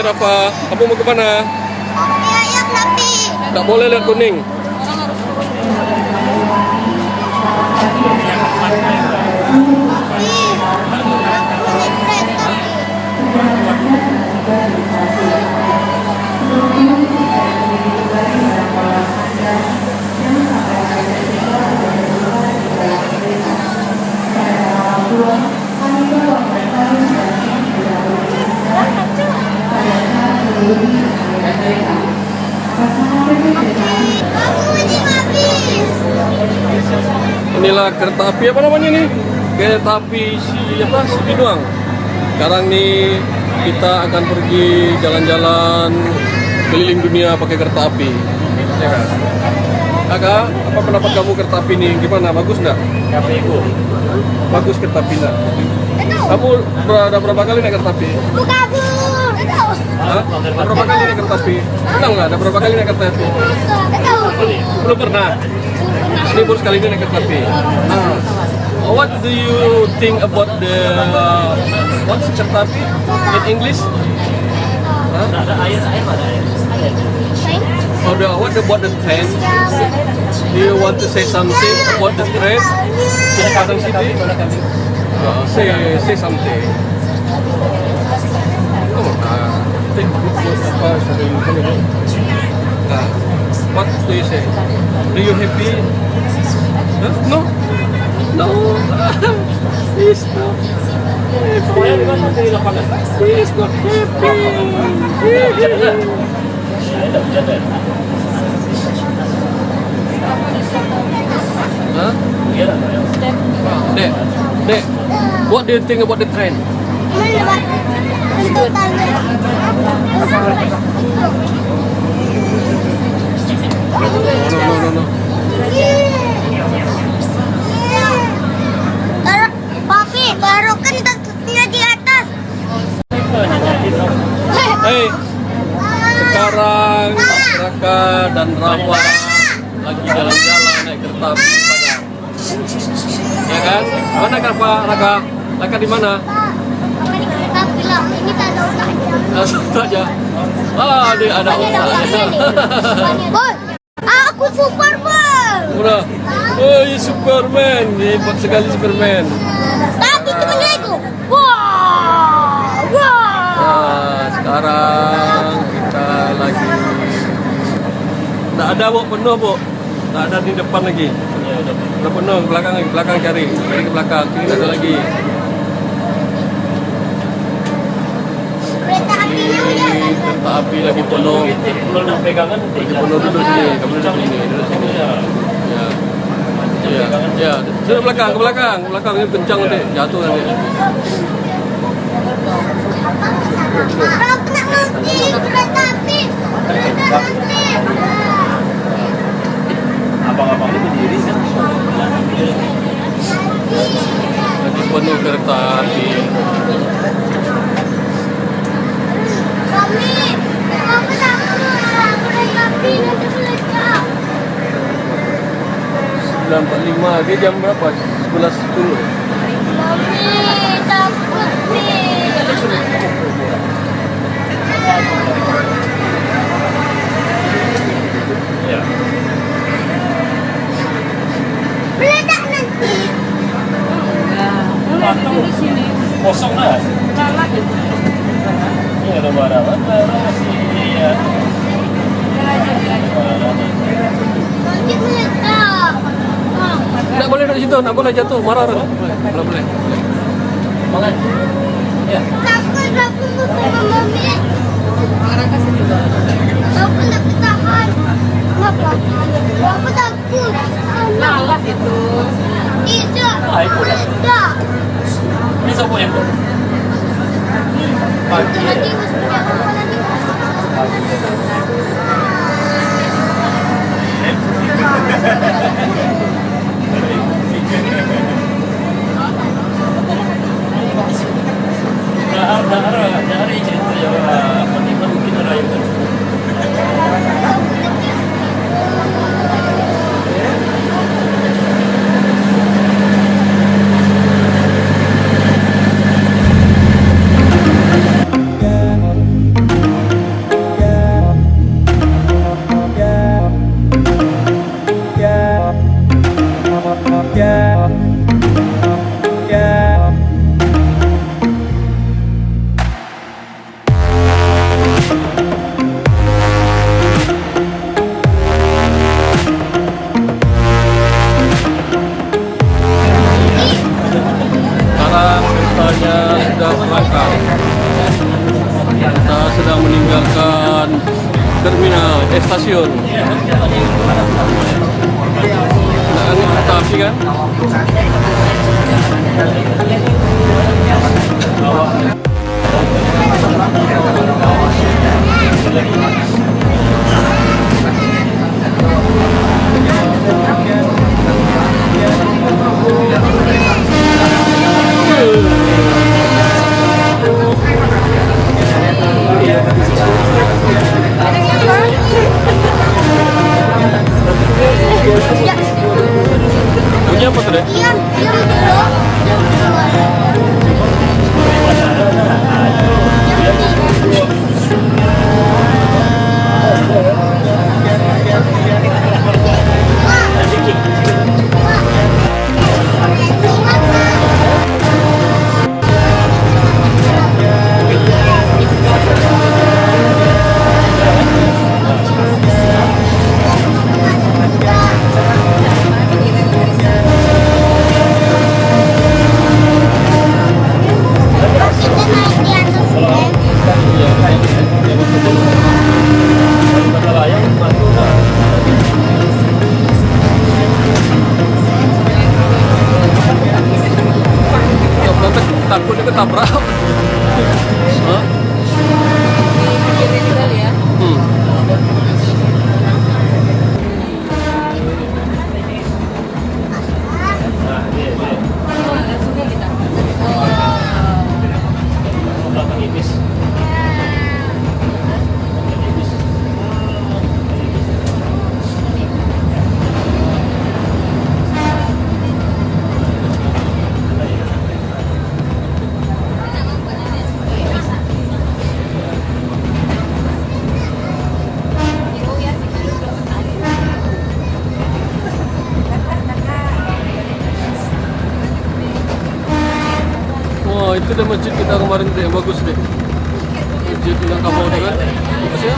Rafa, kamu mau kemana? Lihat tapi. Nggak boleh lihat kuning. Inilah kereta api apa namanya nih? Kereta api si Binuang. Sekarang nih kita akan pergi jalan-jalan keliling dunia pakai kereta api. Ya kan? Kakak, apa pendapat kamu kereta api ini? Gimana? Bagus nggak? Bagus kereta api nggak? Kamu udah berapa kali naik kereta api? Hah? Berapa kali naik kereta api? Kenal nggak? Ada berapa kali naik kereta api? Belum pernah. Ini baru sekali ini naik kereta api. What do you think about the what's kereta api in English? Huh? What about the train? Do you want to say something about the train in Padang City? Say something. What do you say? Do you happy? Huh? No? No. He's not happy. He's not happy. Huh? Dek, what do you think about the train? No. Papi, baru kan tentunya di atas. Hey, sekarang Raka dan Rafa lagi jalan-jalan naik kereta api di Padang. Ya kan? Mana Raka? Raka di mana? Papi di kereta bilang ini tak ada otak. Satu aja. Dia ada otak. Boy, aku Superman. Udah. Oh, Superman. Hebat sekali Superman. Tapi cuma Lego. Wow. Nah, sekarang kita lagi nggak ada penuh nggak ada di depan lagi. Udah penuh, belakang cari ke belakang, ini nggak ada lagi. Kereta api lagi penuh. Lagi penuh duduk sini, kamu duduk sini. Ya. Sudah ke belakang ini kencang nanti, jatuh nanti. Aku nak nanti kereta api. Abang-abang ini berdiri kan? Lagi penuh kereta api. Kami, aku takut kereta api nanti meledak. 9.45, dia jam berapa? 11.10. Mami, takut nih. Ya. Meledak nanti. Atau di sini kosong lah. Ini ada barang masih ya. Nanti meledak. Nggak boleh dari situ, nggak boleh jatuh, marah orang. Nggak boleh. Makan. Ya. Takut aku mau sama mami. Aku nak tahan. Kenapa? Aku takut. Lalat itu. Tidak. Itu. Meledak. Ini siapa yang buat? Nanti masuk ke apa nanti? Dari cerita ya, mungkin ada yang stasiun. Nah, ini kereta api kan? Bunyi apa tuh deh? Diam dulu. Kita naik di atas ya. Ya, takutnya ketabrak. Hah? Pikirin kali ya. Langsungnya kita. Belakang ibis. Wah, itu deh masjid kita kemarin tuh yang bagus deh. Masjid Minangkabau tuh kan? Apa sih ya?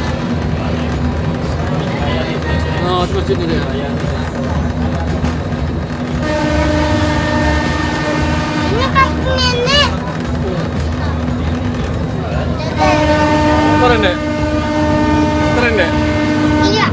Nah, itu masjidnya deh. Ini kaki nenek. Keren deh. Keren deh. Iya.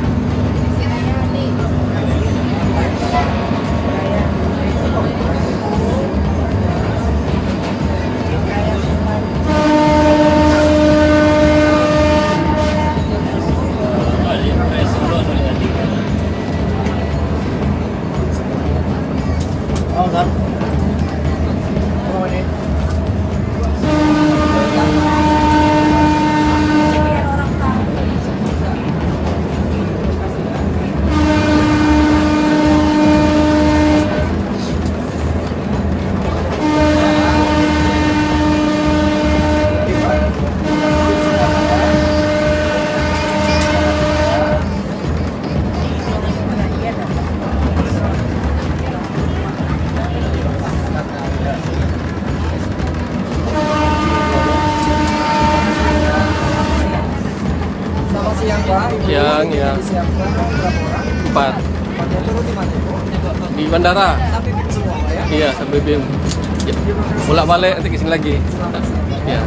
Siang ya. 4 di bandara. Iya, sampai BIM. Ya, bolak balik nanti kesini lagi. Ya.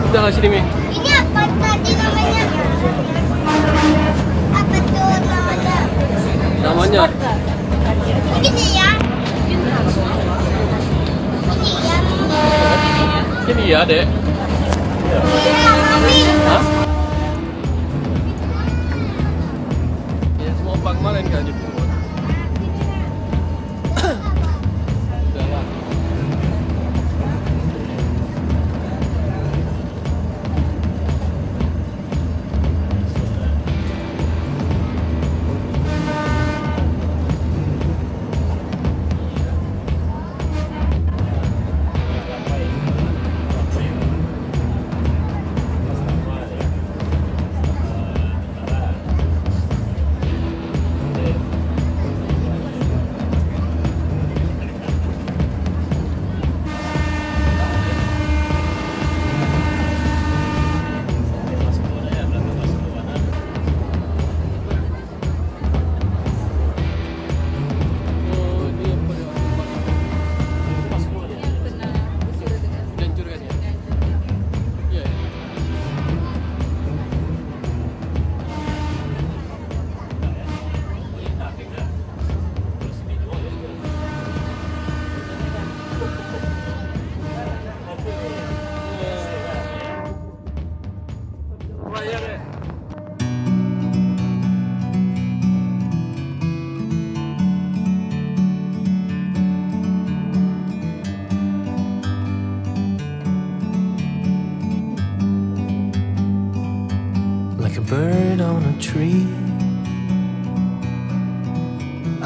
Udah sini Mi. Ini apa tadi namanya? Apa tuh namanya? Namanya Ini ya. Ini ya. ini ya, Dek. Iya, Mami. Hah? Ya, semua bang kemarin kan dipungut. Udah lah.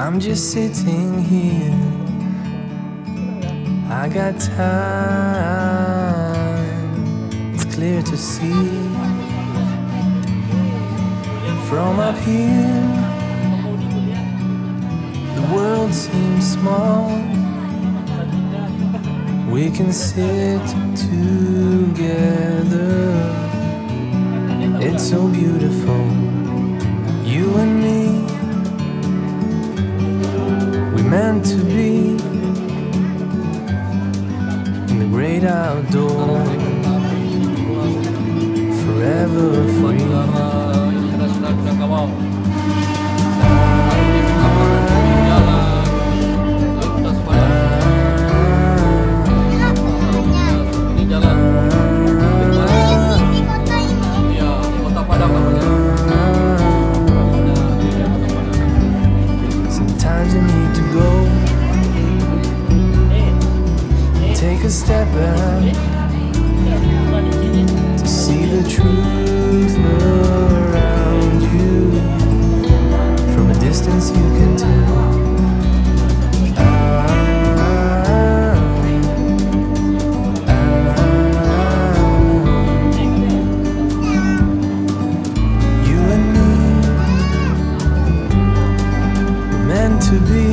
I'm just sitting here. I got time. It's clear to see from up here. The world seems small. We can sit together. It's so beautiful, you and me. We meant to be in the great outdoors, forever free. Kita sudah kena kawal. Ini jalan. Di kota ini. Iya, Kota Padang namanya. Sometimes you need to go, take a step back to see the truth around you. From a distance you can tell. You and me were meant to be